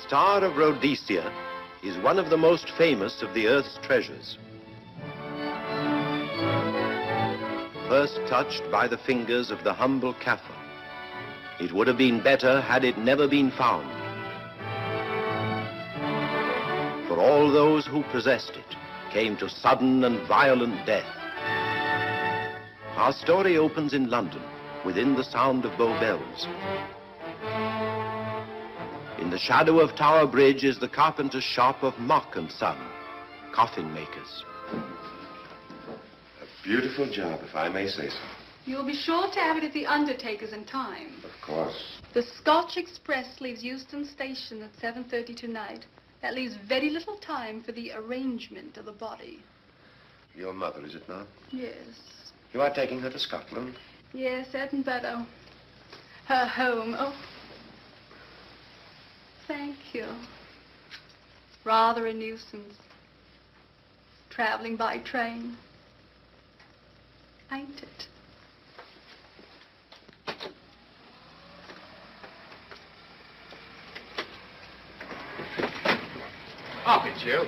Star of Rhodesia is one of the most famous of the Earth's treasures. First touched by the fingers of the humble Kaffir, it would have been better had it never been found. For all those who possessed it came to sudden and violent death. Our story opens in London, within the sound of Bow Bells. In the shadow of Tower Bridge is the carpenter's shop of Mock and Son, coffin makers. A beautiful job, if I may say so. You'll be sure to have it at the undertaker's in time. Of course. The Scotch Express leaves Euston Station at 7:30 tonight. That leaves very little time for the arrangement of the body. Your mother, is it not? Yes. You are taking her to Scotland? Yes, Edinburgh. Her home. Oh. Thank you. Rather a nuisance. Traveling by train. Ain't it? Up it, you.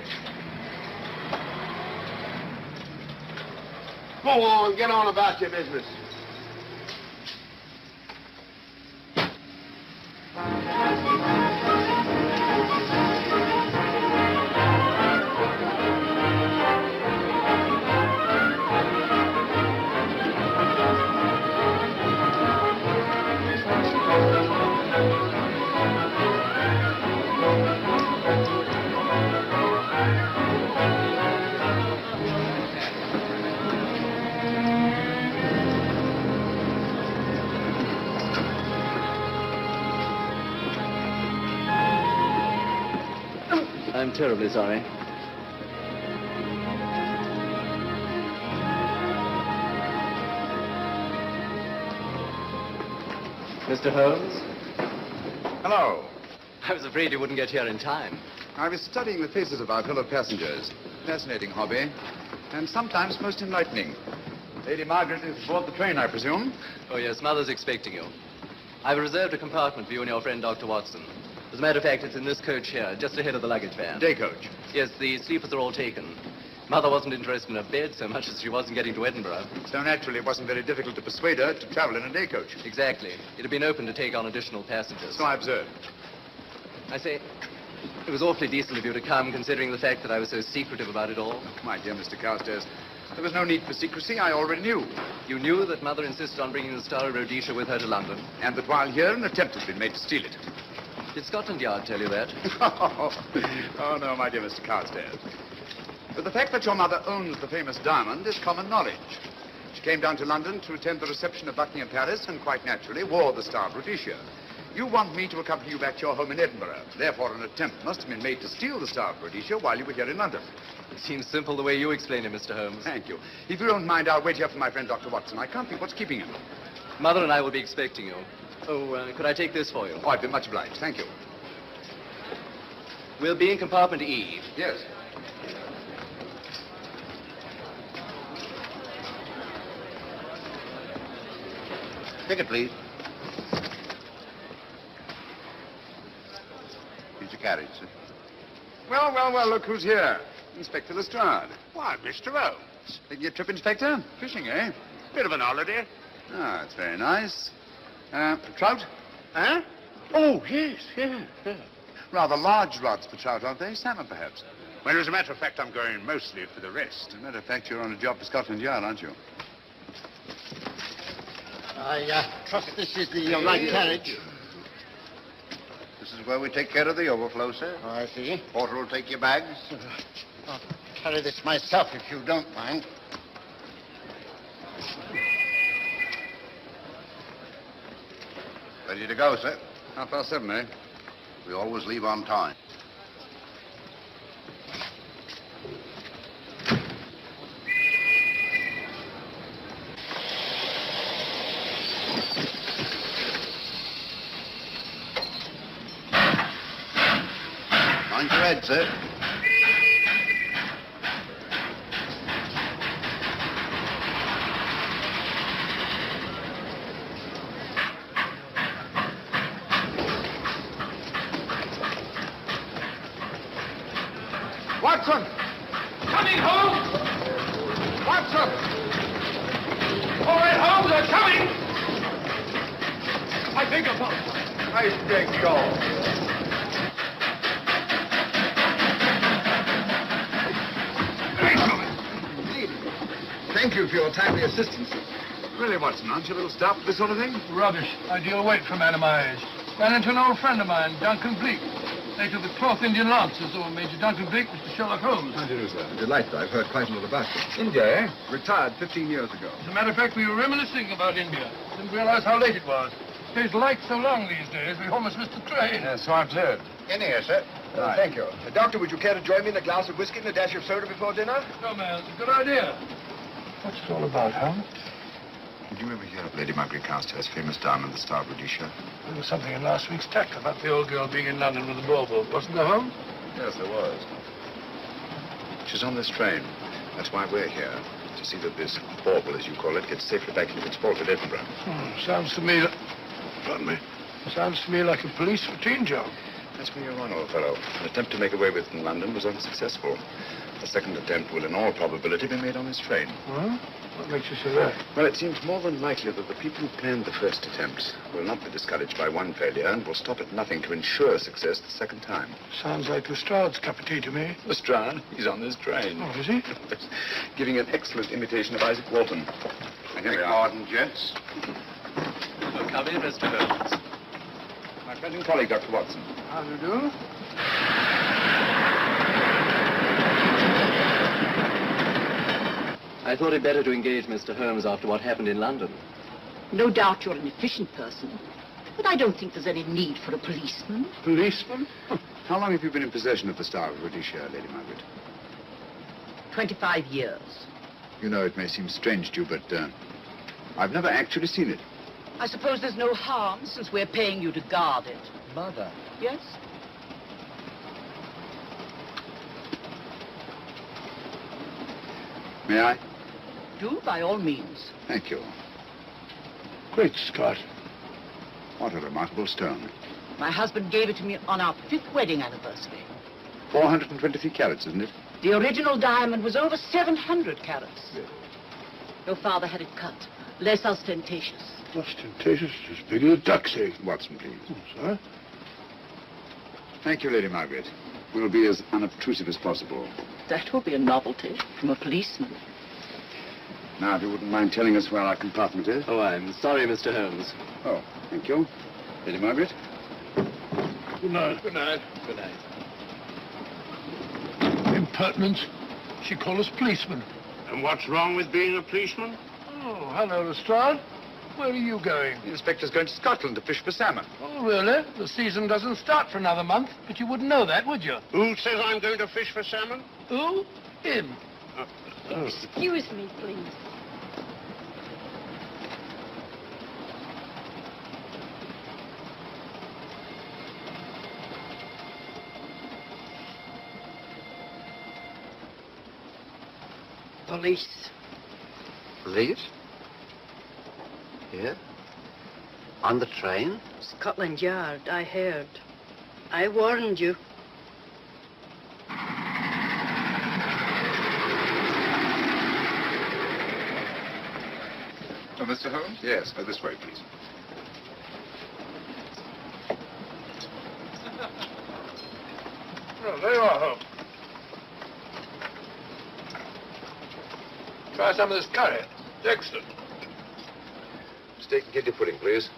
Go on, get on about your business. I'm terribly sorry. Mr. Holmes? Hello. I was afraid you wouldn't get here in time. I was studying the faces of our fellow passengers. Fascinating hobby, and sometimes most enlightening. Lady Margaret is aboard the train, I presume? Oh, yes, Mother's expecting you. I've reserved a compartment for you and your friend, Dr. Watson. As a matter of fact, it's in this coach here, just ahead of the luggage van. Day coach? Yes, the sleepers are all taken. Mother wasn't interested in a bed so much as she wasn't getting to Edinburgh. So naturally, it wasn't very difficult to persuade her to travel in a day coach. Exactly. It had been open to take on additional passengers. So I observed. I say, it was awfully decent of you to come, considering the fact that I was so secretive about it all. My dear Mr. Carstairs, there was no need for secrecy. I already knew. You knew that Mother insisted on bringing the Star of Rhodesia with her to London? And that while here, an attempt has been made to steal it. Did Scotland Yard tell you that? Oh, no, my dear Mr. Carstairs. But the fact that your mother owns the famous diamond is common knowledge. She came down to London to attend the reception of Buckingham Palace and quite naturally wore the Star of Rhodesia. You want me to accompany you back to your home in Edinburgh. Therefore, an attempt must have been made to steal the Star of Rhodesia while you were here in London. It seems simple the way you explain it, Mr. Holmes. Thank you. If you don't mind, I'll wait here for my friend, Dr. Watson. I can't think what's keeping him. Mother and I will be expecting you. Oh, could I take this for you? Oh, I'd be much obliged. Thank you. We'll be in compartment E. Yes. Ticket, please. Here's your carriage, sir. Well, well, well, look who's here. Inspector Lestrade. Why, Mr. Holmes. Taking your trip, Inspector? Fishing, eh? Bit of an holiday. Ah, that's very nice. Trout? Huh? Oh, yes, yeah. Rather large rods for trout, aren't they? Salmon, perhaps. Well, as a matter of fact, I'm going mostly for the rest. As a matter of fact, you're on a job for Scotland Yard, aren't you? I trust this is the right carriage. This is where we take care of the overflow, sir. Oh, I see. Porter will take your bags. I'll carry this myself if you don't mind. Ready to go, sir. 7:30, eh? We always leave on time. Mind your head, sir. Watson! Coming, Holmes! Watson! All right, Holmes, they're coming! I beg your pardon. I beg yours. Thank you for your timely assistance. Really, Watson, aren't you a little stout for this sort of thing? Rubbish. Ideal weight for a man of my age. Ran into an old friend of mine, Duncan Bleak. Late of the 12th Indian Lancers, or Major Duncan Bleak, Mr. Sherlock Holmes. How do you do, sir? Delighted. I've heard quite a lot about you. India, eh? Retired 15 years ago. As a matter of fact, we were reminiscing about India. Didn't realize how late it was. Stays light so long these days, we almost missed the train. Yes, so I've heard. In here, sir. Right. Thank you. Doctor, would you care to join me in a glass of whiskey and a dash of soda before dinner? No, man, it's a good idea. What's it all about, Holmes? Did you ever hear of Lady Margaret Carstairs' famous diamond, the Star of Rhodesia? There was something in last week's text about the old girl being in London with a bauble, wasn't there, Holmes? Yes, there was. She's on this train. That's why we're here. To see that this bauble, as you call it, gets safely back into its vault at Edinburgh. Sounds to me... Pardon me. Sounds to me like a police routine job. That's where you're on, old fellow. An attempt to make away with in London was unsuccessful. A second attempt will, in all probability, be made on this train. Well, what makes you say that? Well, it seems more than likely that the people who planned the first attempt will not be discouraged by one failure and will stop at nothing to ensure success the second time. Sounds like Lestrade's cup of tea to me. Lestrade, he's on this train. Oh, is he? Giving an excellent imitation of Isaac Walton. And here we are. Pardon, gents. Oh, come in, Mr. Holmes. My friend and colleague, Dr. Watson. How do you do? I thought it better to engage Mr. Holmes after what happened in London. No doubt you're an efficient person, but I don't think there's any need for a policeman. Policeman? How long have you been in possession of the Star of Rhodesia, Lady Margaret? 25 years. You know, it may seem strange to you, but I've never actually seen it. I suppose there's no harm since we're paying you to guard it. Mother. Yes? May I? Do, by all means. Thank you. Great Scott. What a remarkable stone. My husband gave it to me on our 5th wedding anniversary. 423 carats, isn't it? The original diamond was over 700 carats. Your father had it cut, less ostentatious. Ostentatious, as big as a duck's egg. Watson, please. Oh, sir? Thank you, Lady Margaret. We'll be as unobtrusive as possible. That will be a novelty from a policeman. Now, if you wouldn't mind telling us where our compartment is. Oh, I'm sorry, Mr. Holmes. Oh, thank you. Lady Margaret? Good night. Good night. Good night. Impertinence. She called us policemen. And what's wrong with being a policeman? Oh, hello, Lestrade. Where are you going? The inspector's going to Scotland to fish for salmon. Oh, really? The season doesn't start for another month, but you wouldn't know that, would you? Who says I'm going to fish for salmon? Who? Him. Excuse me, please. Police. Police? Here? On the train? Scotland Yard, I heard. I warned you. Oh, Mr. Holmes? Yes, this way, please. Oh, there you are, Holmes. Try some of this curry. It's excellent. Steak and kidney pudding, please.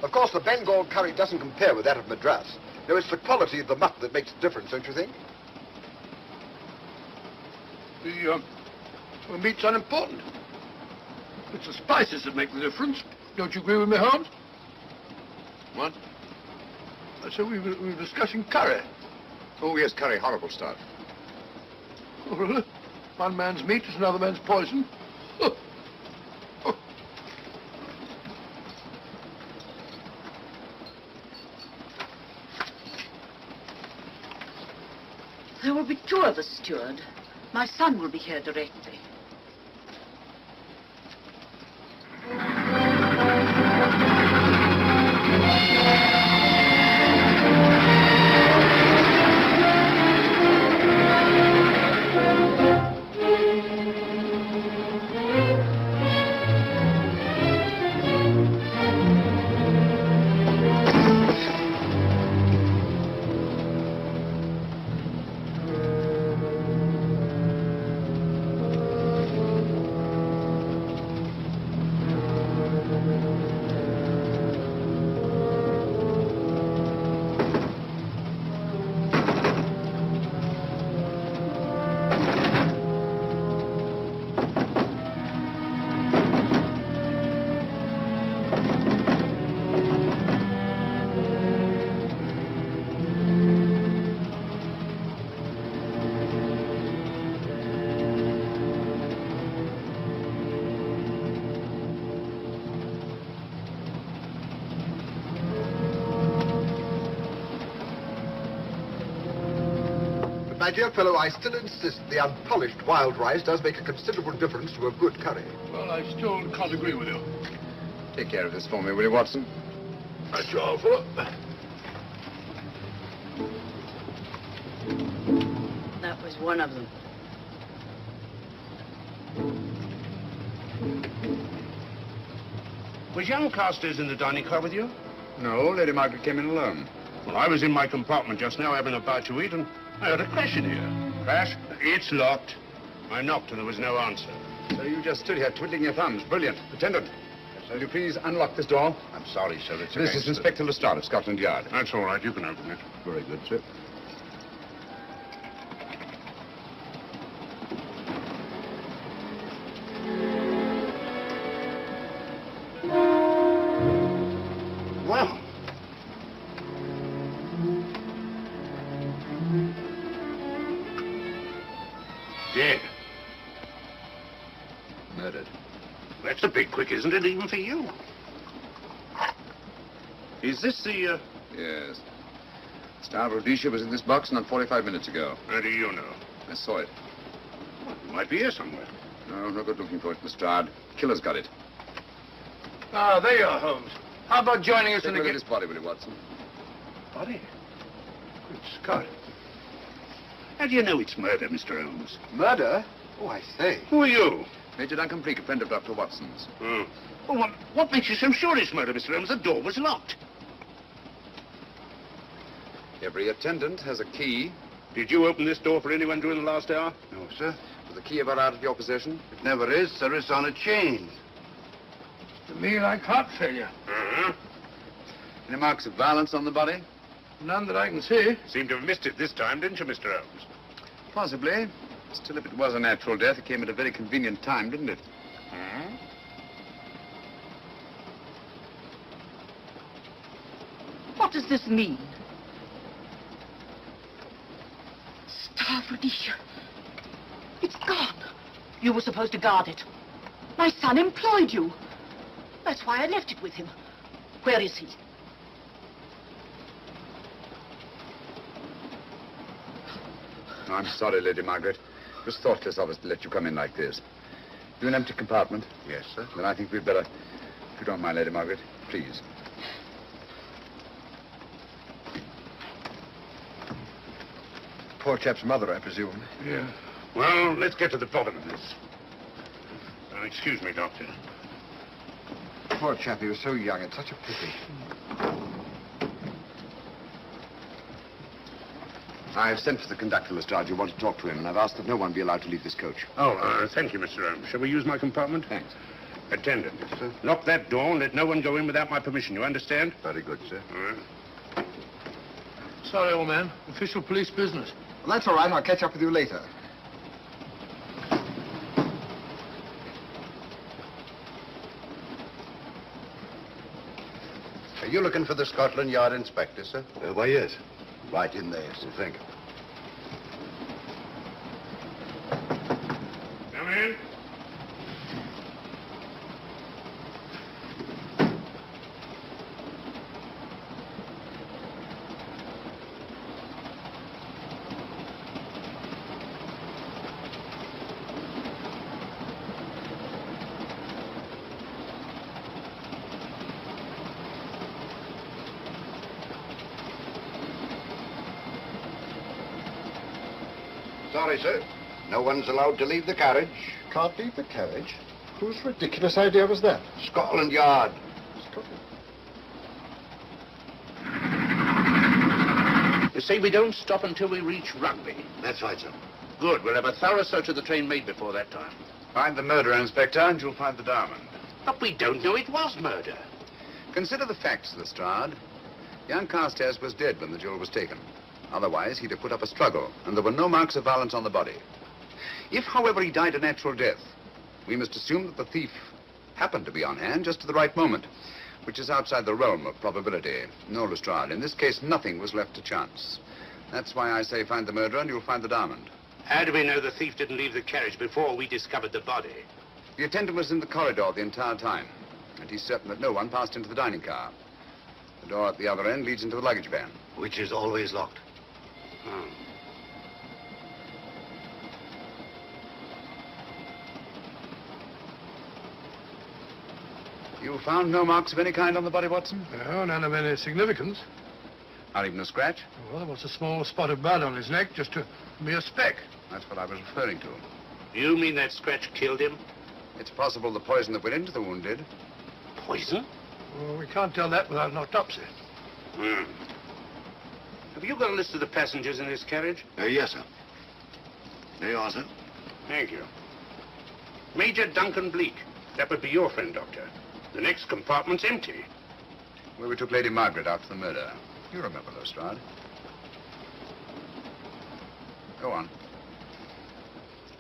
Of course, the Bengal curry doesn't compare with that of Madras. No, it's the quality of the mutton that makes the difference, don't you think? The meat's unimportant. It's the spices that make the difference. Don't you agree with me, Holmes? What? I said we were discussing curry. Oh, yes, curry, horrible stuff. Oh, really? One man's meat is another man's poison. Oh. Oh. There will be 2 of us, steward. My son will be here directly. But, my dear fellow, I still insist the unpolished wild rice does make a considerable difference to a good curry. Well, I still can't agree with you. Take care of this for me, will you, Watson? That's your fault. That was one of them. Was young Carstairs in the dining car with you? No, Lady Margaret came in alone. Well, I was in my compartment just now having a bite to eat, and I heard a crash in here. Crash? It's locked. I knocked and there was no answer. So you just stood here twiddling your thumbs. Brilliant. Attendant, will you please unlock this door? I'm sorry, sir. It's This against is the- Inspector Lestrade of Scotland Yard. That's all right. You can open it. Very good, sir. Well, dead. Murdered. That's a bit quick, isn't it, even for you? Is this the, Yes. Star of Rhodesia was in this box not 45 minutes ago. How do you know? I saw it. Well, it might be here somewhere. No, no good looking for it, Lestrade. Killer's got it. Ah, there you are, Holmes. How about joining us Take in a the look at this body, will you, Watson? Body? Good Scott. How do you know it's murder, Mr. Holmes? Murder? Oh, I say. Who are you? Major Duncan Bleak, a friend of Dr. Watson's. Oh. Well, what makes you so sure it's murder, Mr. Holmes? The door was locked. Every attendant has a key. Did you open this door for anyone during the last hour? No, sir. Was the key ever out of your possession? It never is, sir. It's on a chain. To me, like heart failure. Uh-huh. Any marks of violence on the body? None that I can see. Seemed to have missed it this time, didn't you, Mr. Holmes? Possibly. Still, if it was a natural death, it came at a very convenient time, didn't it? Hmm? What does this mean? Star of Rhodesia. It's gone. You were supposed to guard it. My son employed you. That's why I left it with him. Where is he? No, I'm sorry, Lady Margaret. It was thoughtless of us to let you come in like this. You an empty compartment? Yes, sir. Then I think we'd better, if you don't mind, Lady Margaret, please. Poor chap's mother, I presume. Yeah. Well, let's get to the bottom of this. Now, excuse me, Doctor. Poor chap, he was so young. It's such a pity. I've sent for the conductor, Lestrade. You want to talk to him, and I've asked that no one be allowed to leave this coach. Oh, thank you, Mr. Holmes. Shall we use my compartment? Thanks. Attendant. Yes, sir. Lock that door and let no one go in without my permission. You understand? Very good, sir. All right. Sorry, old man. Official police business. Well, that's all right. I'll catch up with you later. Are you looking for the Scotland Yard inspector, sir? Why, yes. Right in there, sir. Thank you. Come in. Sorry, sir. No one's allowed to leave the carriage. Can't leave the carriage? Whose ridiculous idea was that? Scotland Yard. You say we don't stop until we reach Rugby. That's right, sir. Good. We'll have a thorough search of the train made before that time. Find the murderer, Inspector, and you'll find the diamond. But we don't know it was murder. Consider the facts, Lestrade. Young Carstairs was dead when the jewel was taken. Otherwise, he'd have put up a struggle, and there were no marks of violence on the body. If, however, he died a natural death, we must assume that the thief happened to be on hand just at the right moment, which is outside the realm of probability. No, Lestrade, in this case, nothing was left to chance. That's why I say find the murderer and you'll find the diamond. How do we know the thief didn't leave the carriage before we discovered the body? The attendant was in the corridor the entire time, and he's certain that no one passed into the dining car. The door at the other end leads into the luggage van. Which is always locked. Oh. You found no marks of any kind on the body, Watson? No, none of any significance. Not even a scratch? Well, there was a small spot of blood on his neck, just a mere speck. That's what I was referring to. You mean that scratch killed him? It's possible the poison that went into the wound did. Poison? Well, we can't tell that without an autopsy. Hmm. Have you got a list of the passengers in this carriage? Yes, sir. There you are, sir. Thank you. Major Duncan Bleak. That would be your friend, Doctor. The next compartment's empty. Where we took Lady Margaret out for the murder. You remember, Lestrade. Go on.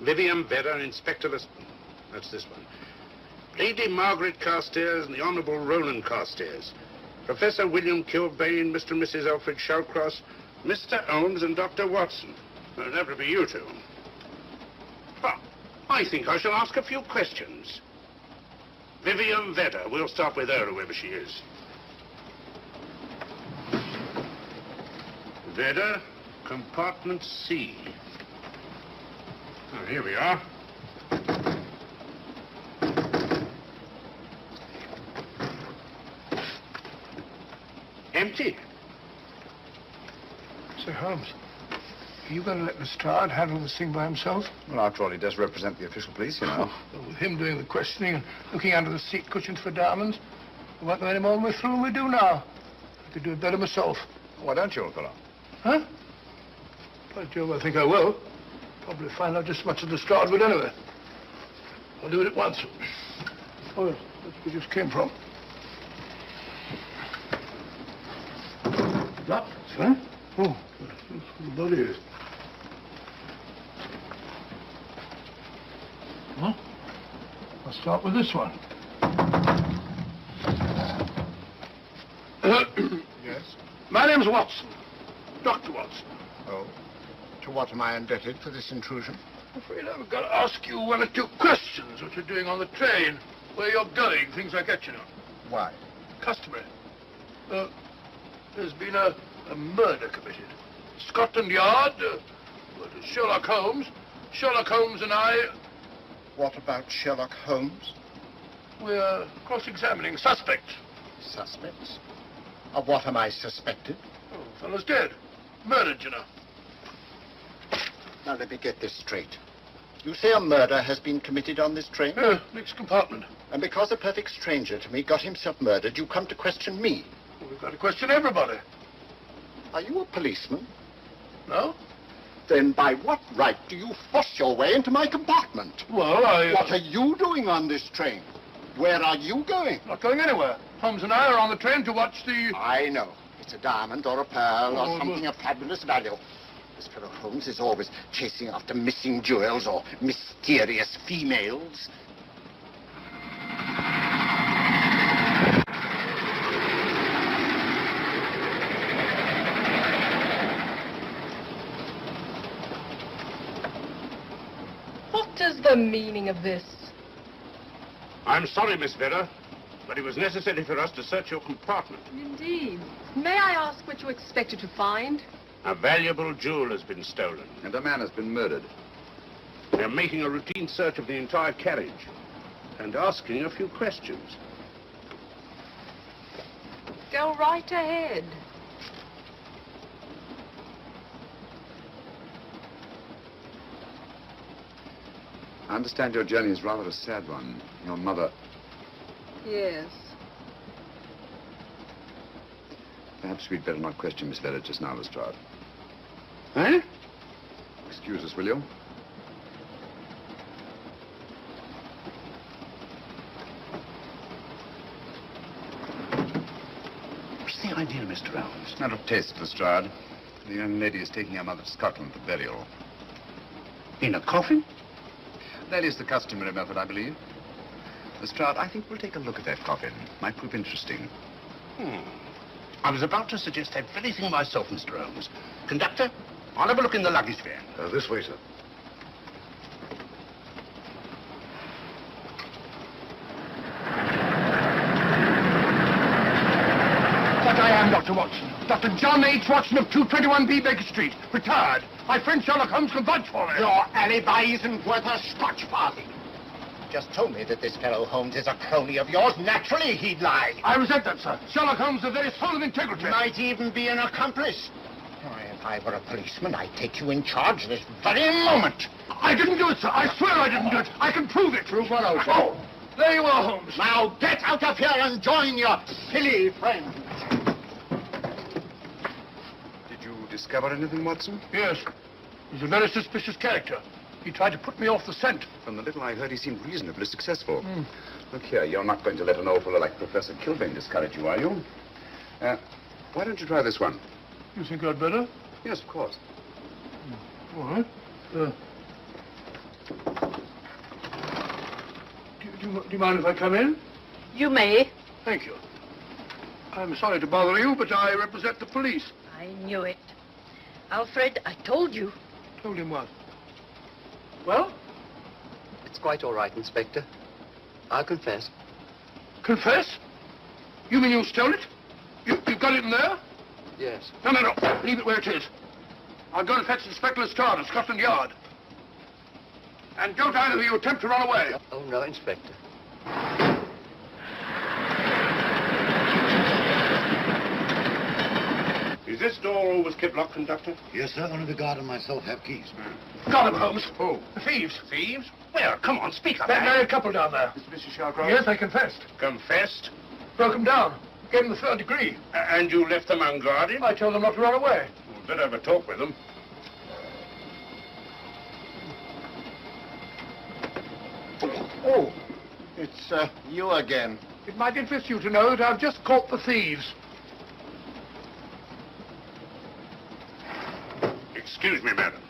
Vivian Vedder, Inspector Lestrade. That's this one. Lady Margaret Carstairs and the Honourable Roland Carstairs. Professor William Kilbane, Mr. and Mrs. Alfred Shallcross, Mr. Holmes and Dr. Watson. That would be you two. Well, I think I shall ask a few questions. Vivian Vedder. We'll start with her, whoever she is. Vedder, compartment C. Oh, here we are. Empty. Sir Holmes, are you going to let Lestrade handle this thing by himself? Well, after all, he does represent the official police, you know. Well, with him doing the questioning and looking under the seat cushions for diamonds, we won't know any more than we're through and we do now. I could do it better myself. Why don't you, old fellow? Huh? By Jove, I think I will. Probably find out just as much as Lestrade would anyway. I'll do it at once. Oh, yes, that's where we just came from. Locked, huh? Oh, that's where the body is. Huh? I'll start with this one. Yes? My name's Watson. Dr. Watson. Oh. To what am I indebted for this intrusion? I'm afraid I've got to ask you one or two questions. What you're doing on the train, where you're going, things like that, you know. Why? Customary. There's been a murder committed. Scotland Yard, Sherlock Holmes. Sherlock Holmes and I, What about Sherlock Holmes? we're cross-examining suspects. Suspects? Of what am I suspected? Oh, the fellow's dead. Murdered, you know. Now, let me get this straight. You say a murder has been committed on this train? Yeah, next compartment. And because a perfect stranger to me got himself murdered, you come to question me? Well, we've got to question everybody. Are you a policeman? No? Then by what right do you force your way into my compartment? Well, What are you doing on this train? Where are you going? Not going anywhere. Holmes and I are on the train to watch the... I know. It's a diamond or a pearl Oh, or something of fabulous value. This fellow Holmes is always chasing after missing jewels or mysterious females. What is the meaning of this? I'm sorry, Miss Vedder, but it was necessary for us to search your compartment. Indeed. May I ask what you expected to find? A valuable jewel has been stolen. And a man has been murdered. They're making a routine search of the entire carriage and asking a few questions. Go right ahead. I understand your journey is rather a sad one. Your mother... Yes. Perhaps we'd better not question Miss Vedder just now, Lestrade. Eh? Excuse us, will you? What's the idea, Mr. Holmes? Matter of taste, Lestrade. The young lady is taking her mother to Scotland for burial. In a coffin? That is the customary method, I believe. Lestrade, I think we'll take a look at that coffin. Might prove interesting. I was about to suggest that very thing myself, Mr. Holmes. Conductor, I'll have a look in the luggage van. This way, sir. That I am, Dr. Watson. Dr. John H. Watson of 221B Baker Street. Retired. My friend Sherlock Holmes can vouch for me. Your alibi isn't worth a Scotch farthing. just told me that this fellow Holmes is a crony of yours. Naturally, he'd lie. I resent that, sir. Sherlock Holmes is the very soul of integrity. Might even be an accomplice. Why, if I were a policeman, I'd take you in charge this very moment. I didn't do it, sir. I swear I didn't do it. I can prove it. Prove what else? Oh, there you are, Holmes. Now get out of here and join your silly friends. Did you discover anything, Watson? Yes. He's a very suspicious character. He tried to put me off the scent. From the little I heard, he seemed reasonably successful. Look here, you're not going to let an old fellow like Professor Kilbane discourage you, are you? Why don't you try this one? You think I'd better? Yes, of course. All right. Do you mind if I come in? You may. Thank you. I'm sorry to bother you, but I represent the police. I knew it. Alfred, I told you. Told him what? Well? It's quite all right, Inspector. I'll confess. Confess? You mean you stole it? You've got it in there? Yes. No. Leave it where it is. I'll go and fetch Inspector Lestrade at Scotland Yard. And don't either of you attempt to run away. Oh, no, Inspector. Is this door always kept locked, Conductor? Yes, sir. Only the guard and myself have keys. Got him, Holmes. Who? The thieves. Thieves? Where? Come on, speak up. That married couple down there. Mr. Sherlock? Yes, they confessed. Confessed? Broke them down. Gave them the third degree. And you left them unguarded? I told them not to run away. We'd better have a talk with them. Oh, it's you again. It might interest you to know that I've just caught the thieves. Excuse me, madam.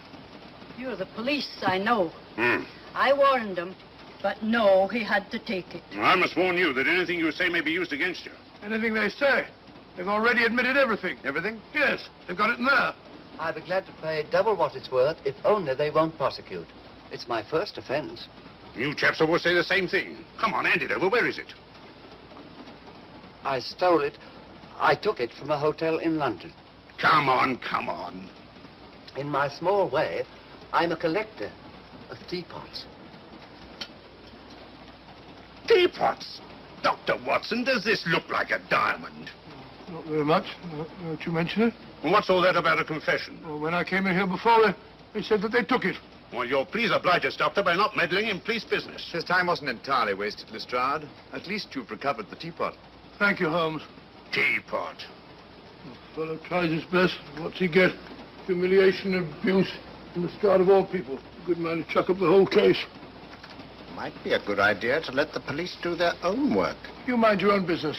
You're the police, I know. Hmm. I warned him, but no, he had to take it. I must warn you that anything you say may be used against you. Anything they say. They've already admitted everything. Everything? Yes, they've got it in there. I'd be glad to pay double what it's worth if only they won't prosecute. It's my first offense. You chaps always say the same thing. Come on, hand it over. Where is it? I stole it. I took it from a hotel in London. Come on. In my small way, I'm a collector of teapots. Teapots? Dr. Watson, does this look like a diamond? Not very much, now that you mention it. And what's all that about a confession? Well, when I came in here before, they said that they took it. Well, you'll please oblige us, Doctor, by not meddling in police business. His time wasn't entirely wasted, Lestrade. At least you've recovered the teapot. Thank you, Holmes. Teapot. The fellow tries his best. What's he get? Humiliation, abuse, and the start of all people. A good man to chuck up the whole case. Might be a good idea to let the police do their own work. You mind your own business.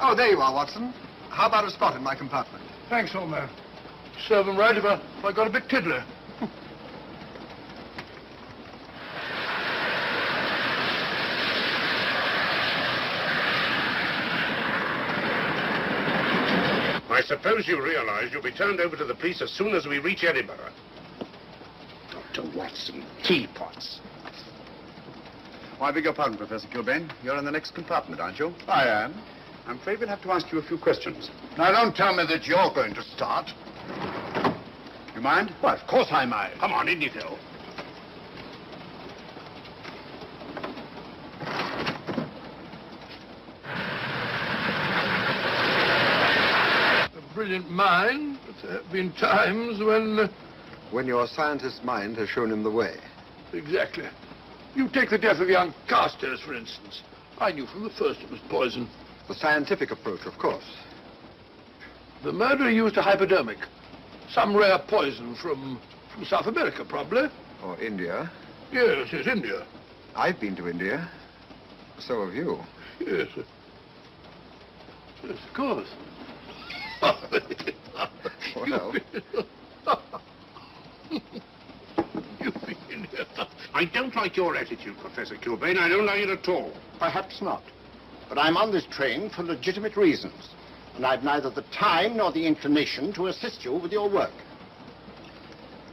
Oh, there you are, Watson. How about a spot in my compartment? Thanks, old man. Serve him right if I got a bit tiddler. I suppose you realize you'll be turned over to the police as soon as we reach Edinburgh. Dr. Watson, teapots. Oh, I beg your pardon, Professor Kilbane. You're in the next compartment, aren't you? I am. I'm afraid we'll have to ask you a few questions. Now, don't tell me that you're going to start. You mind? Why, of course I mind. Come on, in you go. A brilliant mind, but there have been times when... When your scientist's mind has shown him the way. Exactly. You take the death of young Carstairs, for instance. I knew from the first it was poison. The scientific approach, of course. The murderer used a hypodermic. Some rare poison from South America, probably. Or India. Yes, India. I've been to India. So have you. Yes. Yes, of course. Well. You've been here. I don't like your attitude, Professor Kilbane. I don't like it at all. Perhaps not. But I'm on this train for legitimate reasons. And I've neither the time nor the inclination to assist you with your work.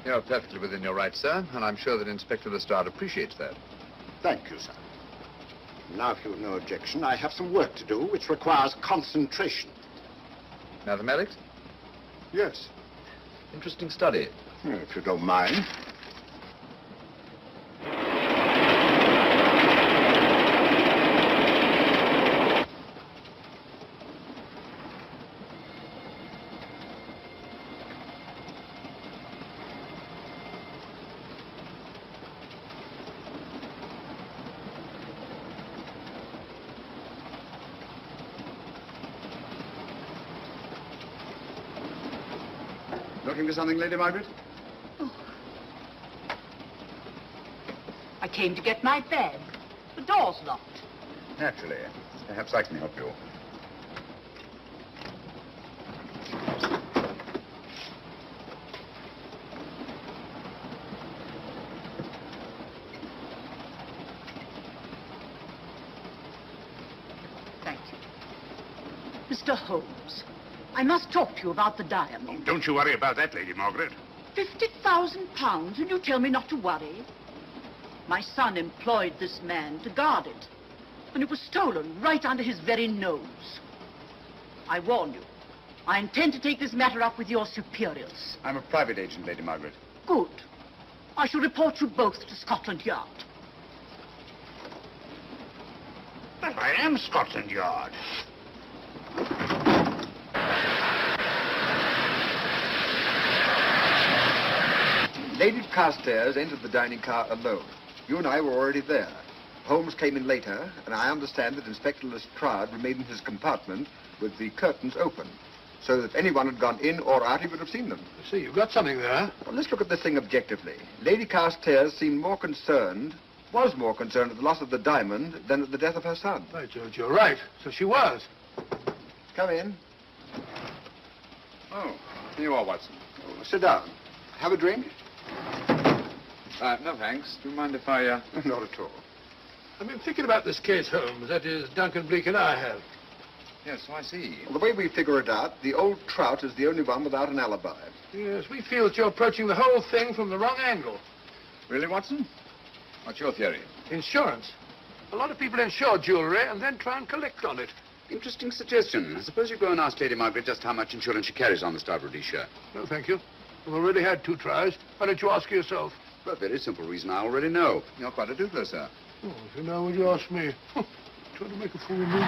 You're perfectly within your rights, sir, and I'm sure that Inspector Lestrade appreciates that. Thank you, sir. Now, if you've no objection, I have some work to do which requires concentration. Mathematics? Yes. Interesting study. If you don't mind. Looking for something, Lady Margaret? Oh. I came to get my bag. The door's locked. Naturally. Perhaps I can help you. Thank you. Mr. Holmes, I must talk to you about the diamond. Oh, don't you worry about that, Lady Margaret. £50,000, and you tell me not to worry? My son employed this man to guard it, and it was stolen right under his very nose. I warn you, I intend to take this matter up with your superiors. I'm a private agent, Lady Margaret. Good. I shall report you both to Scotland Yard. But I am Scotland Yard. Lady Carstairs entered the dining car alone. You and I were already there. Holmes came in later, and I understand that Inspector Lestrade remained in his compartment with the curtains open, so that if anyone had gone in or out, he would have seen them. I see, you've got something there. Well, let's look at this thing objectively. Lady Carstairs seemed more concerned, was more concerned at the loss of the diamond than at the death of her son. By George, you're right. So she was. Come in. Oh, here you are, Watson. Oh, sit down. Have a drink? No, thanks. Do you mind if I, Not at all. I've been thinking about this case, Holmes. That is, Duncan Bleak and I have. Yes, so I see. Well, the way we figure it out, the old trout is the only one without an alibi. Yes, we feel that you're approaching the whole thing from the wrong angle. Really, Watson? What's your theory? Insurance. A lot of people insure jewelry and then try and collect on it. Interesting suggestion. Suppose you go and ask Lady Margaret just how much insurance she carries on the Star of Rhodesia. No, thank you. I've already had 2 tries. Why don't you ask her yourself? For a very simple reason I already know. You're quite a doodler, sir. Oh, so now would you ask me? Trying to make a fool of me.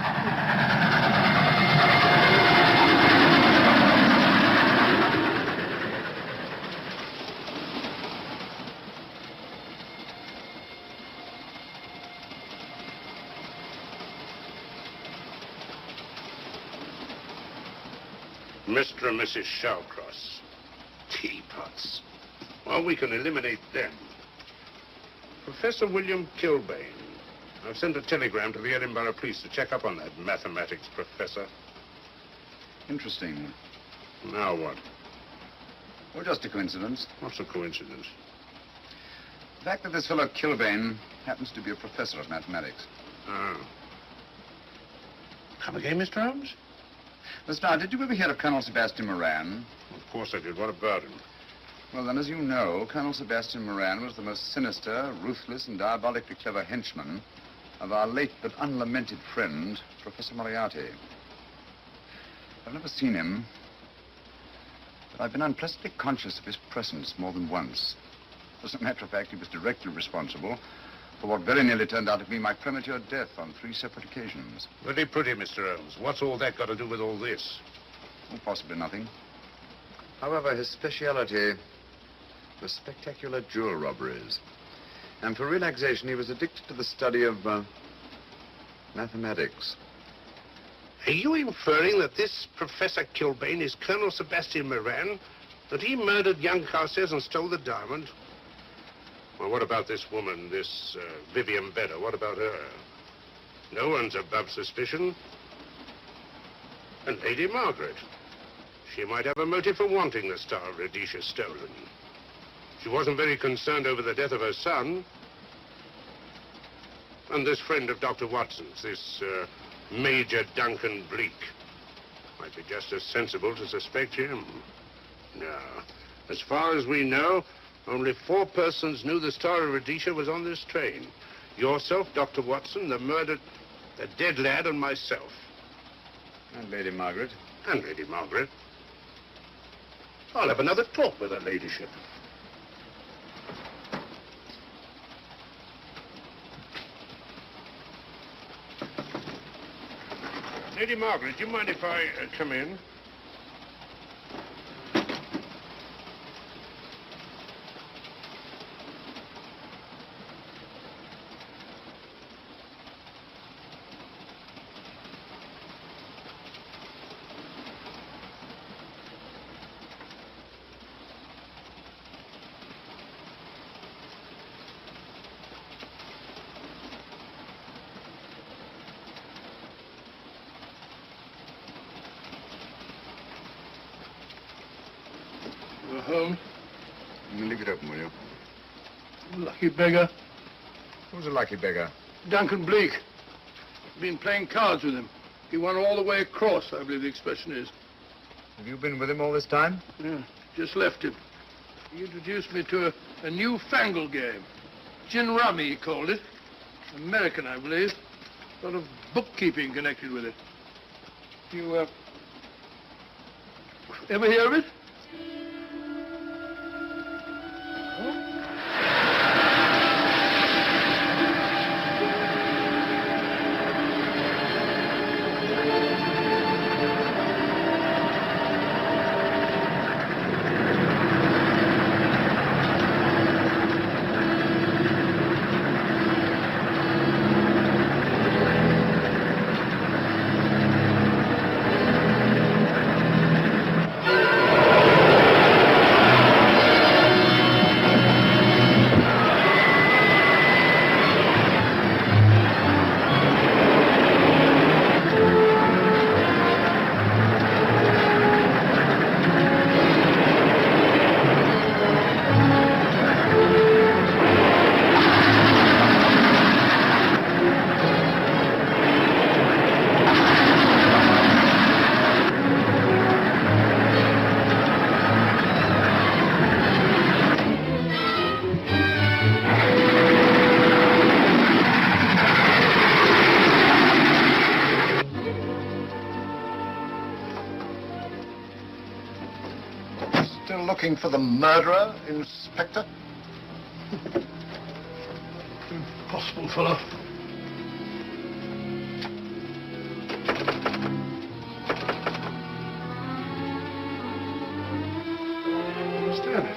Mr. and Mrs. Shawcross. Teapots. Well, we can eliminate them. Professor William Kilbane. I've sent a telegram to the Edinburgh police to check up on that mathematics professor. Interesting. Now what? Well, just a coincidence. What's a coincidence? The fact that this fellow Kilbane happens to be a professor of mathematics. Ah. Come again, Mr. Holmes? Lestrade, did you ever hear of Colonel Sebastian Moran? Of course I did. What about him? Well, then, as you know, Colonel Sebastian Moran was the most sinister, ruthless, and diabolically clever henchman of our late but unlamented friend, Professor Moriarty. I've never seen him, but I've been unpleasantly conscious of his presence more than once. As a matter of fact, he was directly responsible for what very nearly turned out to be my premature death on 3 separate occasions. Very pretty, Mr. Holmes. What's all that got to do with all this? Well, possibly nothing. However, his speciality was spectacular jewel robberies. And for relaxation, he was addicted to the study of mathematics. Are you inferring that this Professor Kilbane is Colonel Sebastian Moran? That he murdered young Carstairs and stole the diamond? Well, what about this woman, this Vivian Bedder? What about her? No one's above suspicion. And Lady Margaret. She might have a motive for wanting the Star of Rhodesia stolen. She wasn't very concerned over the death of her son. And this friend of Dr. Watson's, this Major Duncan Bleak, might be just as sensible to suspect him. No. As far as we know, only 4 persons knew the Star of Rhodesia was on this train. Yourself, Dr. Watson, the dead lad, and myself. And Lady Margaret. And Lady Margaret. I'll have another talk with her ladyship. Lady Margaret, do you mind if I come in? Holmes. Leave it open, will you? Lucky beggar. Who's a lucky beggar? Duncan Bleak. Been playing cards with him. He won all the way across, I believe the expression is. Have you been with him all this time? Yeah, just left him. He introduced me to a new-fangled game. Gin rummy, he called it. American, I believe. A lot of bookkeeping connected with it. You, ever hear of it? Still looking for the murderer, Inspector? Impossible, fellow. I don't understand it.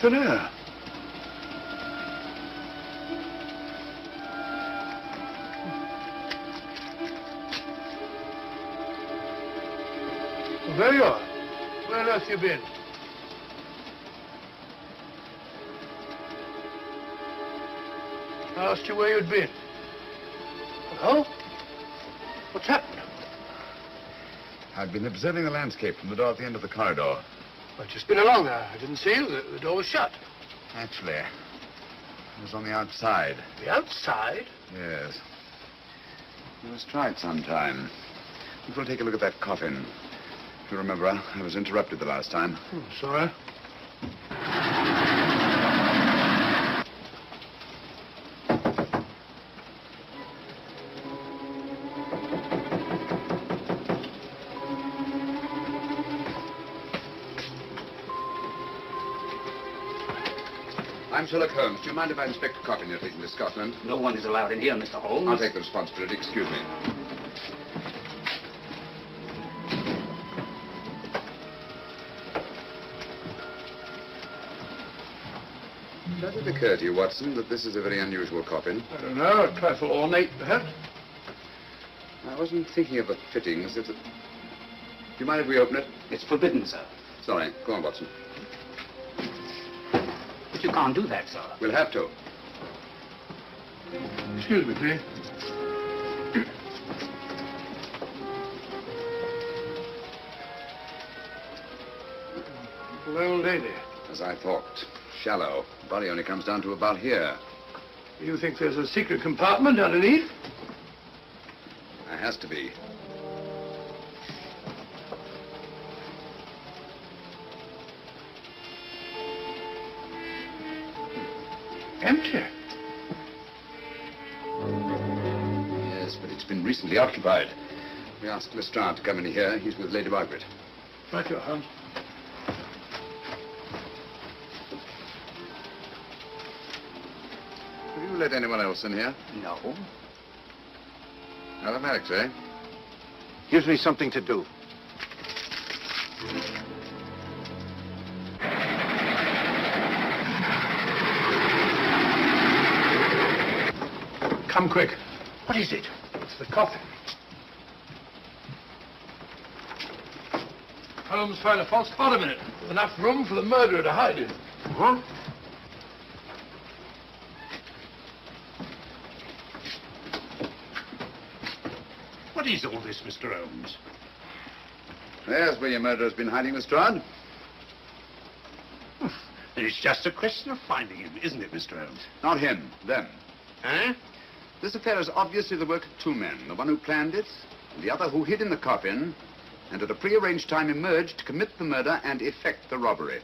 Thin air. Well, there you are. Where on earth you been? I asked you where you'd been. Hello? What's happened? I've been observing the landscape from the door at the end of the corridor. I've just been along there. I didn't see you. The door was shut. Actually, I was on the outside. The outside? Yes. You must try it sometime. We'll take a look at that coffin. If you remember, I was interrupted the last time. Sorry. I'm Sherlock Holmes. Do you mind if I inspect the coffin you're taking to Scotland? No one is allowed in here, Mr. Holmes. I'll take the responsibility. Excuse me. Does it occur to you, Watson, that this is a very unusual coffin? I don't know. A trifle ornate, perhaps. I wasn't thinking of the fittings. Do you mind if we open it? It's forbidden, sir. Sorry. Go on, Watson. But you can't do that, sir. We'll have to. Excuse me, please. Little old lady. As I thought. Shallow. Body only comes down to about here. You think there's a secret compartment underneath? There has to be. Empty. Yes, but it's been recently occupied. We asked Lestrade to come in here. He's with Lady Margaret. Right, your Holmes. Have you let anyone else in here? No. Mathematics, eh? Gives me something to do. Come quick. What is it? It's the coffin. Holmes found a false bottom in it, with enough room for the murderer to hide in. Huh? What is all this, Mr. Holmes? There's where your murderer's been hiding, Lestrade. It's just a question of finding him, isn't it, Mr. Holmes? Not him, them. Eh? This affair is obviously the work of two men. The one who planned it, and the other who hid in the coffin, and at a prearranged time emerged to commit the murder and effect the robbery.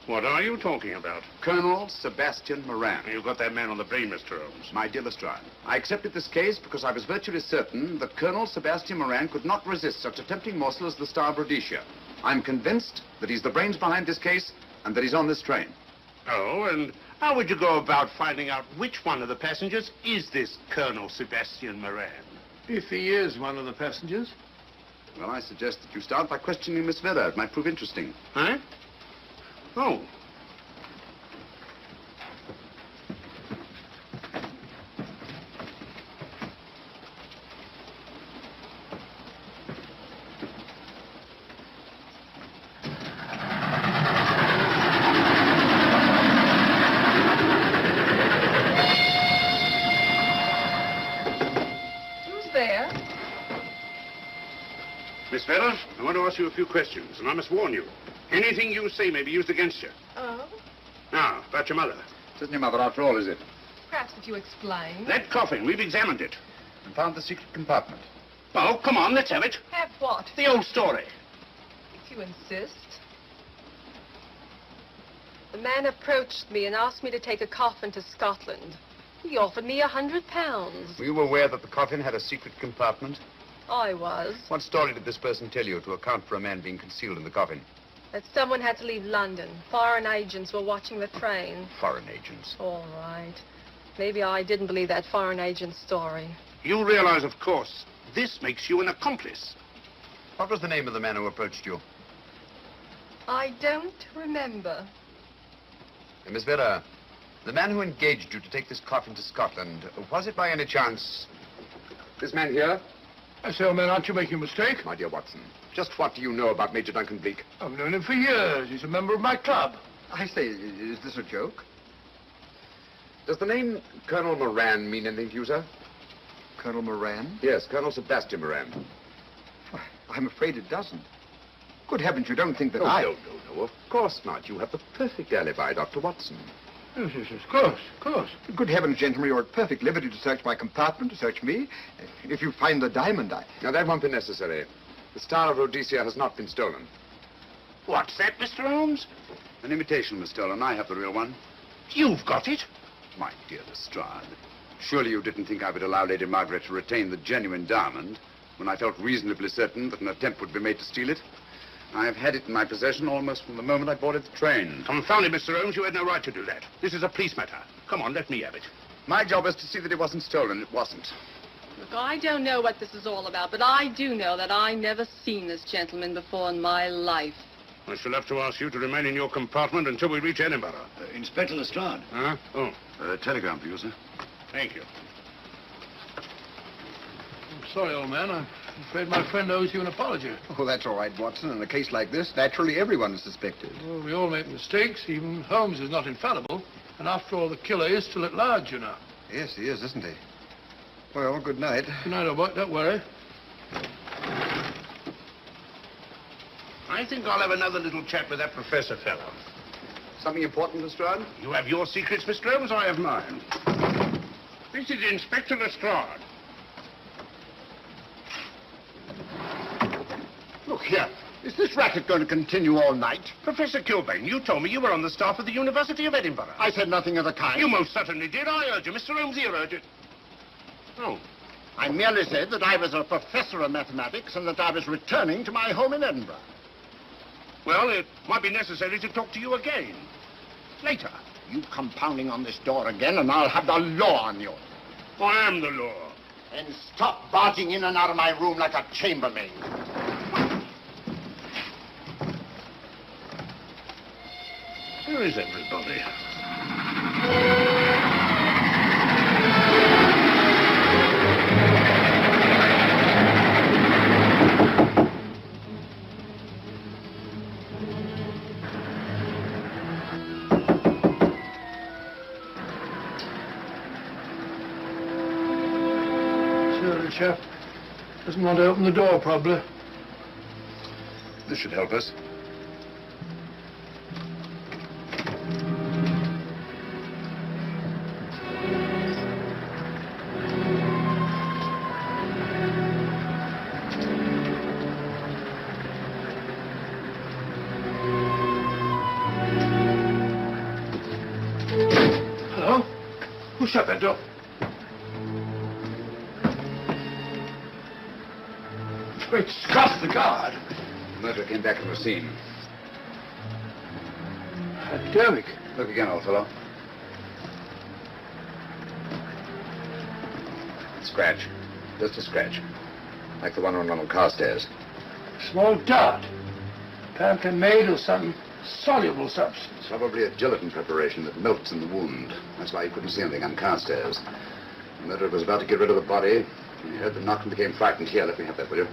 What are you talking about? Colonel Sebastian Moran. You've got that man on the brain, Mr. Holmes. My dear Lestrade, I accepted this case because I was virtually certain that Colonel Sebastian Moran could not resist such a tempting morsel as the Star of Rhodesia. I'm convinced that he's the brains behind this case and that he's on this train. Oh, and how would you go about finding out which one of the passengers is this Colonel Sebastian Moran? If he is one of the passengers. Well, I suggest that you start by questioning Miss Vera. It might prove interesting. Huh? Oh. Miss Vera, I want to ask you a few questions, and I must warn you. Anything you say may be used against you. Oh? Now, about your mother. It isn't your mother after all, is it? Perhaps if you explain. That coffin, we've examined it. And found the secret compartment. Oh, come on, let's have it. Have what? The old story. If you insist. The man approached me and asked me to take a coffin to Scotland. He offered me £100. Were you aware that the coffin had a secret compartment? I was. What story did this person tell you to account for a man being concealed in the coffin? That someone had to leave London. Foreign agents were watching the train. Foreign agents. All right. Maybe I didn't believe that foreign agent story. You realize, of course, this makes you an accomplice. What was the name of the man who approached you? I don't remember. Miss Vera, the man who engaged you to take this coffin to Scotland, was it by any chance this man here? I say, old man, aren't you making a mistake? My dear Watson, just what do you know about Major Duncan Bleak? I've known him for years. He's a member of my club. I say, is this a joke? Does the name Colonel Moran mean anything to you, sir? Colonel Moran? Yes, Colonel Sebastian Moran. Why, I'm afraid it doesn't. Good heavens, you don't think that No, I... of course not. You have the perfect alibi, Dr. Watson. Yes, of course. Good heavens, gentlemen, you're at perfect liberty to search my compartment, to search me. If you find the diamond, Now, that won't be necessary. The Star of Rhodesia has not been stolen. What's that, Mr. Holmes? An imitation was stolen. I have the real one. You've got it? My dear Lestrade, surely you didn't think I would allow Lady Margaret to retain the genuine diamond when I felt reasonably certain that an attempt would be made to steal it? I've had it in my possession almost from the moment I boarded the train. Confound it, Mr. Holmes, you had no right to do that. This is a police matter. Come on, let me have it. My job is to see that it wasn't stolen. It wasn't. Look, I don't know what this is all about, but I do know that I never seen this gentleman before in my life. I shall have to ask you to remain in your compartment until we reach Edinburgh. Inspector Lestrade. Huh? Oh, Telegram for you, sir. thank you. I'm sorry, old man. I'm afraid my friend owes you an apology. Oh, that's all right, Watson. In a case like this, naturally everyone is suspected. Well, we all make mistakes. Even Holmes is not infallible. And after all, the killer is still at large, you know. Yes, he is, isn't he? Well, good night. Good night, old boy. Don't worry. I think I'll have another little chat with that professor fellow. Something important, Lestrade? You have your secrets, Mr. Holmes, I have mine. This is Inspector Lestrade. Look here. Is this racket going to continue all night? Professor Kilbane, you told me you were on the staff of the University of Edinburgh. I said nothing of the kind. You most certainly did. I urge you. Mr. Holmes here urged it. Oh, I merely said that I was a professor of mathematics and that I was returning to my home in Edinburgh. Well, it might be necessary to talk to you again. Later. You come pounding on this door again and I'll have the law on you. I am the law. And stop barging in and out of my room like a chambermaid. Where is everybody? Sorry, chap. Doesn't want to open the door, probably. This should help us. Hello? Who shut that door? Great Scott, the guard. The murderer came back to the scene. Hypodermic. Look again, old fellow. Scratch. Just a scratch. Like the one on Ronald Carstairs. Small dot. Apparently made of some soluble substance. Probably a gelatin preparation that melts in the wound. That's why you couldn't see anything on Carstairs. The murderer was about to get rid of the body. He heard the knock and became frightened. Here, let me have that, will you?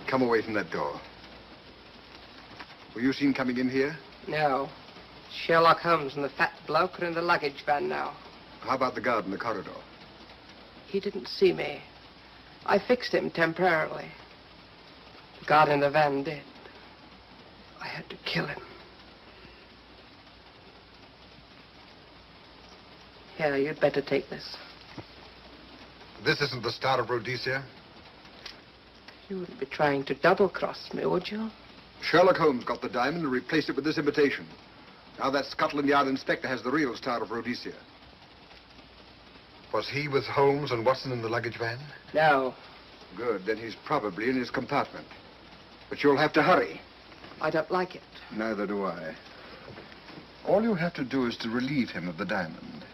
Come away from that door. Were you seen coming in here? No. Sherlock Holmes and the fat bloke are in the luggage van now. How about the guard in the corridor? He didn't see me. I fixed him temporarily. The guard in the van did. I had to kill him. Here, you'd better take this. This isn't the Star of Rhodesia? You wouldn't be trying to double-cross me, would you? Sherlock Holmes got the diamond and replaced it with this imitation. Now that Scotland Yard inspector has the real Star of Rhodesia. Was he with Holmes and Watson in the luggage van? No. Good, then he's probably in his compartment. But you'll have to hurry. I don't like it. Neither do I. All you have to do is to relieve him of the diamond.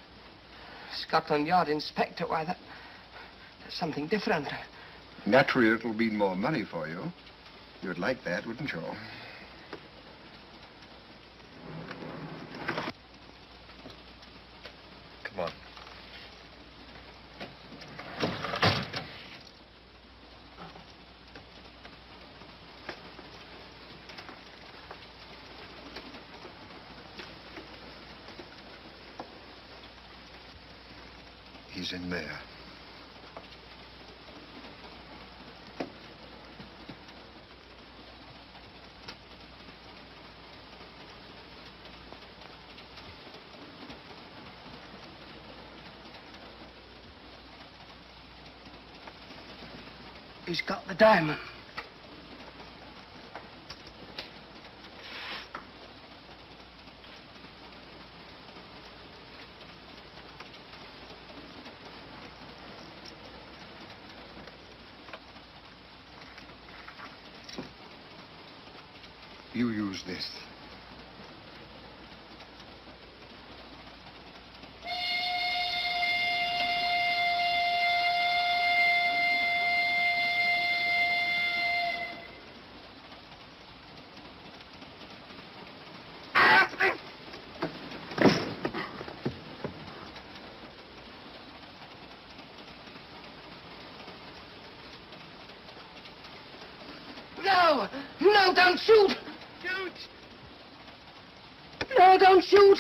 Scotland Yard inspector, why, that's something different. Naturally, it'll mean more money for you. You'd like that, wouldn't you? Come on. He's in there. He's got the diamond. You use this. No! No, don't shoot! Shoot! No, don't shoot!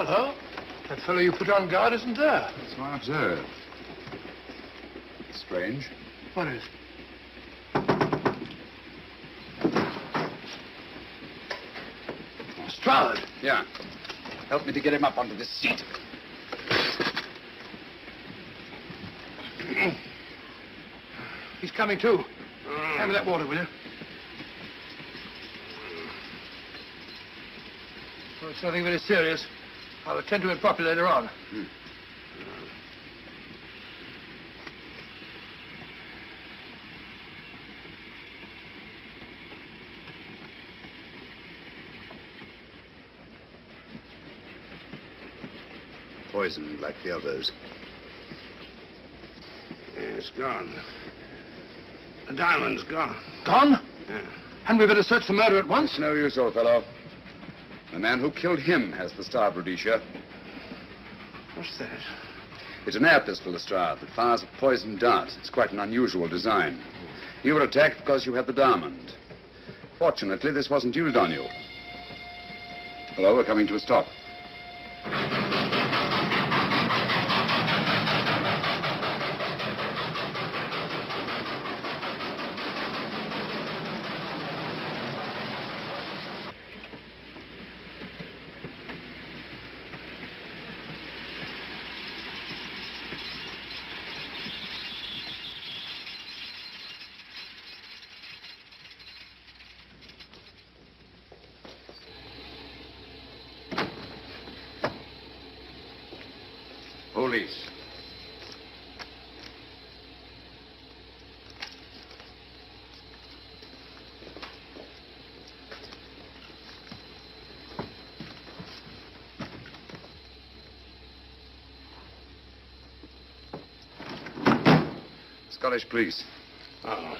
Hello? That fellow you put on guard isn't there. So I observe. Strange. What is? Lestrade. Yeah. Help me to get him up onto this seat. He's coming too. Hand me that water, will you? Well, it's nothing very serious. I'll attend to it properly later on. Poisoned like the others. Yeah, it's gone. The diamond's gone. Gone? Yeah. Hadn't we better search the murder at once? It's no use, old fellow. The man who killed him has the Star of Rhodesia. What's that? It's an air pistol, Lestrade, that fires a poisoned dart. It's quite an unusual design. You were attacked because you had the diamond. Fortunately, this wasn't used on you. Hello, we're coming to a stop. Police. Scottish police. Oh.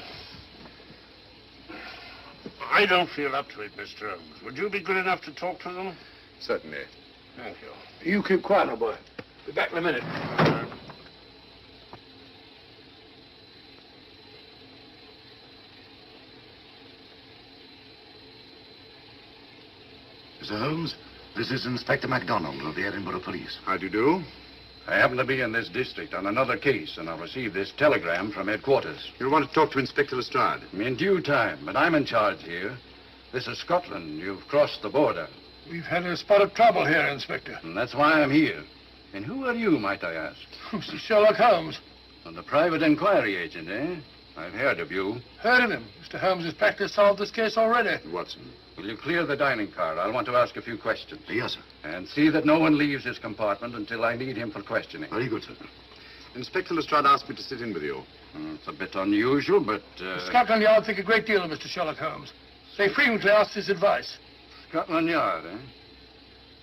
I don't feel up to it, Mr. Holmes. Would you be good enough to talk to them? Certainly. Thank you. You keep quiet, old boy. Be back in a minute. Mr. Holmes, this is Inspector MacDonald of the Edinburgh Police. How do you do? I happen to be in this district on another case, and I received this telegram from headquarters. You want to talk to Inspector Lestrade? In due time, but I'm in charge here. This is Scotland. You've crossed the border. We've had a spot of trouble here, Inspector. And that's why I'm here. And who are you, might I ask? Mr. Sherlock Holmes. And the private inquiry agent, eh? I've heard of you. Heard of him. Mr. Holmes has practically solved this case already. Watson. Will you clear the dining car? I'll want to ask a few questions. Yes, sir. And see that no one leaves his compartment until I need him for questioning. Very good, sir. Inspector Lestrade asked me to sit in with you. It's a bit unusual, but... Scotland Yard think a great deal of Mr. Sherlock Holmes. They frequently ask his advice. Scotland Yard, eh?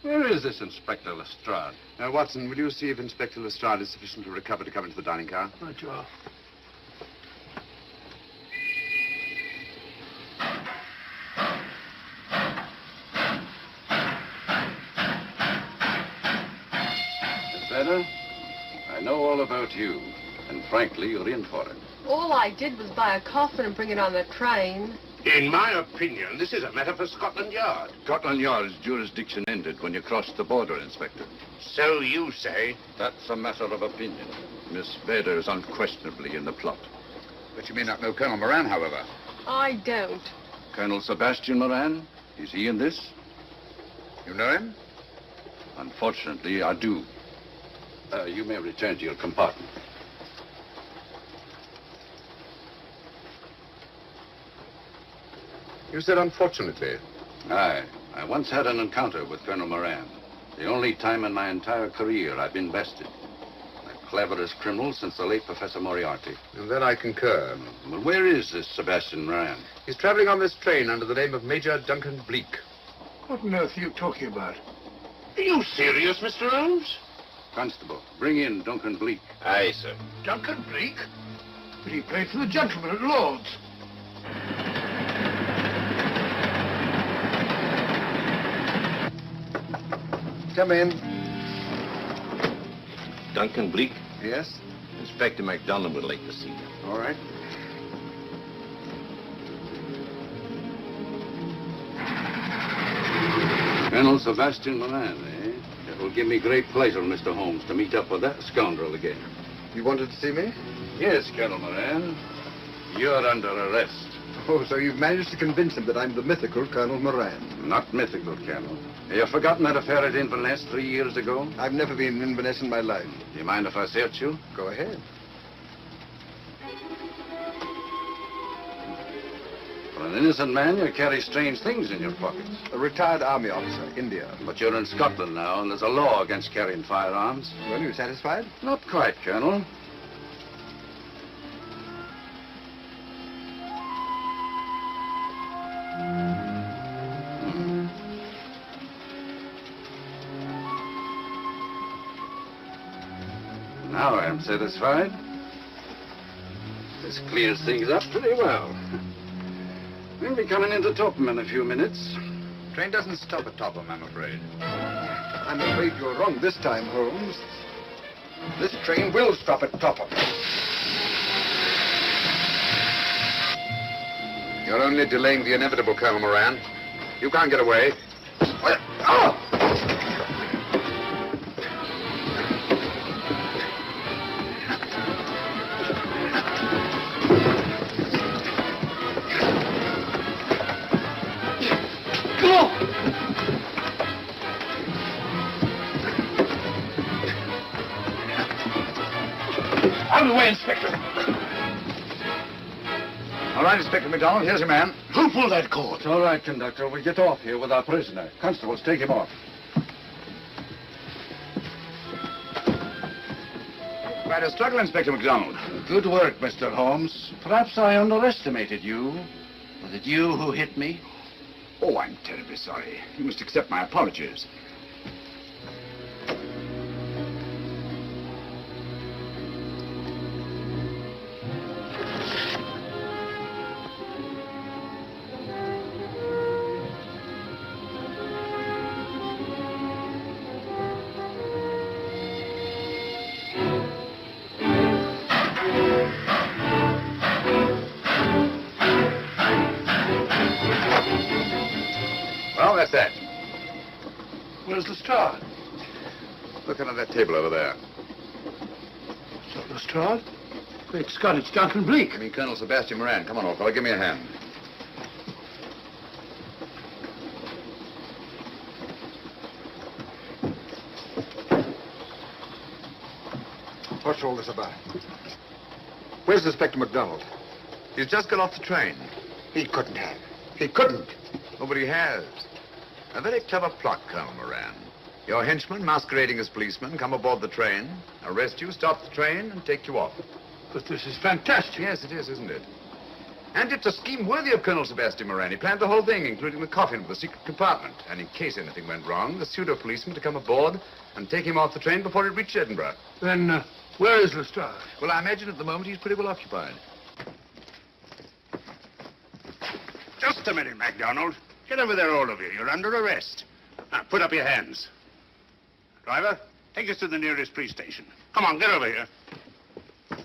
Where is this Inspector Lestrade? Now, Watson, will you see if Inspector Lestrade is sufficiently recovered to come into the dining car? Right, you are. Better? I know all about you. And frankly, you're in for it. All I did was buy a coffin and bring it on the train. In my opinion, this is a matter for Scotland Yard. Scotland Yard's jurisdiction ended when you crossed the border, Inspector. So you say? That's a matter of opinion. Miss Bader is unquestionably in the plot. But you may not know Colonel Moran, however. I don't. Colonel Sebastian Moran, is he in this? You know him? Unfortunately, I do. You may return to your compartment. You said unfortunately. Aye. I once had an encounter with Colonel Moran. The only time in my entire career I've been bested. The cleverest criminal since the late Professor Moriarty. And then I concur. Well, where is this Sebastian Moran? He's traveling on this train under the name of Major Duncan Bleak. What on earth are you talking about? Are you serious, Mr. Holmes? Constable, bring in Duncan Bleak. Aye, sir. Duncan Bleak? But he played for the gentleman at Lord's. Come in. Duncan Bleak? Yes? Inspector MacDonald would like to see you. All right. Colonel Sebastian Moran, eh? It will give me great pleasure, Mr. Holmes, to meet up with that scoundrel again. You wanted to see me? Yes, Colonel Moran. You're under arrest. Oh, so you've managed to convince him that I'm the mythical Colonel Moran. Not mythical, Colonel. Have you forgotten that affair at Inverness 3 years ago? I've never been in Inverness in my life. Do you mind if I search you? Go ahead. For an innocent man, you carry strange things in your pockets. A retired army officer, India. But you're in Scotland now, and there's a law against carrying firearms. Well, you satisfied? Not quite, Colonel. Now I'm satisfied. This clears things up pretty well. We'll be coming into Topham in a few minutes. Train doesn't stop at Topham, I'm afraid. I'm afraid you're wrong this time, Holmes. This train will stop at Topham. You're only delaying the inevitable, Colonel Moran. You can't get away. Out of the way, Inspector. All right, Inspector MacDonald, here's your man. Who pulled that cord? It's all right, conductor. We'll get off here with our prisoner. Constables, take him off. Quite a struggle, Inspector MacDonald. Good work, Mr. Holmes. Perhaps I underestimated you. Was it you who hit me? Oh, I'm terribly sorry. You must accept my apologies. Well, that's that. Where's Lestrade? Look under that table over there. It's not Lestrade. Great Scott, it's Duncan Bleak. I mean, Colonel Sebastian Moran. Come on, old fellow, give me a hand. What's all this about? Where's Inspector MacDonald? He's just got off the train. He couldn't have. He couldn't. Nobody has. A very clever plot, Colonel Moran. Your henchmen, masquerading as policemen, come aboard the train, arrest you, stop the train, and take you off. But this is fantastic. Yes, it is, isn't it? And it's a scheme worthy of Colonel Sebastian Moran. He planned the whole thing, including the coffin with the secret compartment. And in case anything went wrong, the pseudo-policeman to come aboard and take him off the train before it reached Edinburgh. Then, where is Lestrade? Well, I imagine at the moment he's pretty well occupied. Just a minute, MacDonald. Get over there, all of you. You're under arrest. Now, put up your hands. Driver, take us to the nearest police station. Come on, get over here.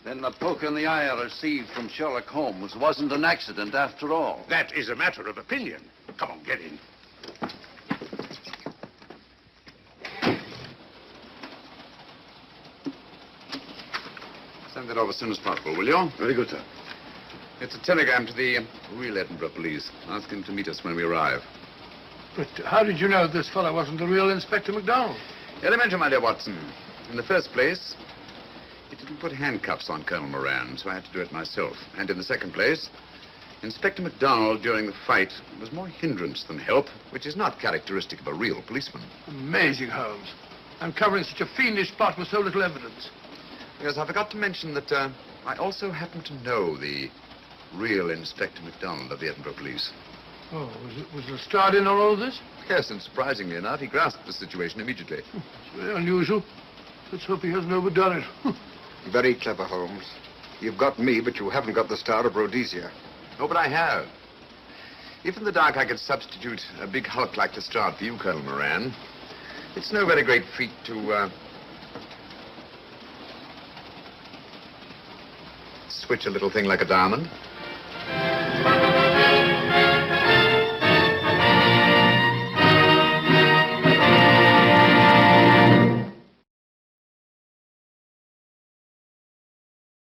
Then the poke in the eye I received from Sherlock Holmes wasn't an accident after all. That is a matter of opinion. Come on, get in. Send that over as soon as possible, will you? Very good, sir. It's a telegram to the real Edinburgh police. Ask him to meet us when we arrive. But how did you know this fellow wasn't the real Inspector MacDonald? Elementary, my dear Watson. In the first place, he didn't put handcuffs on Colonel Moran, so I had to do it myself. And in the second place, Inspector MacDonald, during the fight, was more hindrance than help, which is not characteristic of a real policeman. Amazing, Holmes. Uncovering such a fiendish plot with so little evidence. Yes, I forgot to mention that I also happen to know the real Inspector MacDonald of the Edinburgh police. Oh, was Lestrade in on all of this? Yes, and surprisingly enough, he grasped the situation immediately. It's very unusual. Let's hope he hasn't overdone it. Very clever, Holmes. You've got me, but you haven't got the Star of Rhodesia. Oh, but I have. If in the dark I could substitute a big hulk like Lestrade for you, Colonel Moran, it's no very great feat to, switch a little thing like a diamond.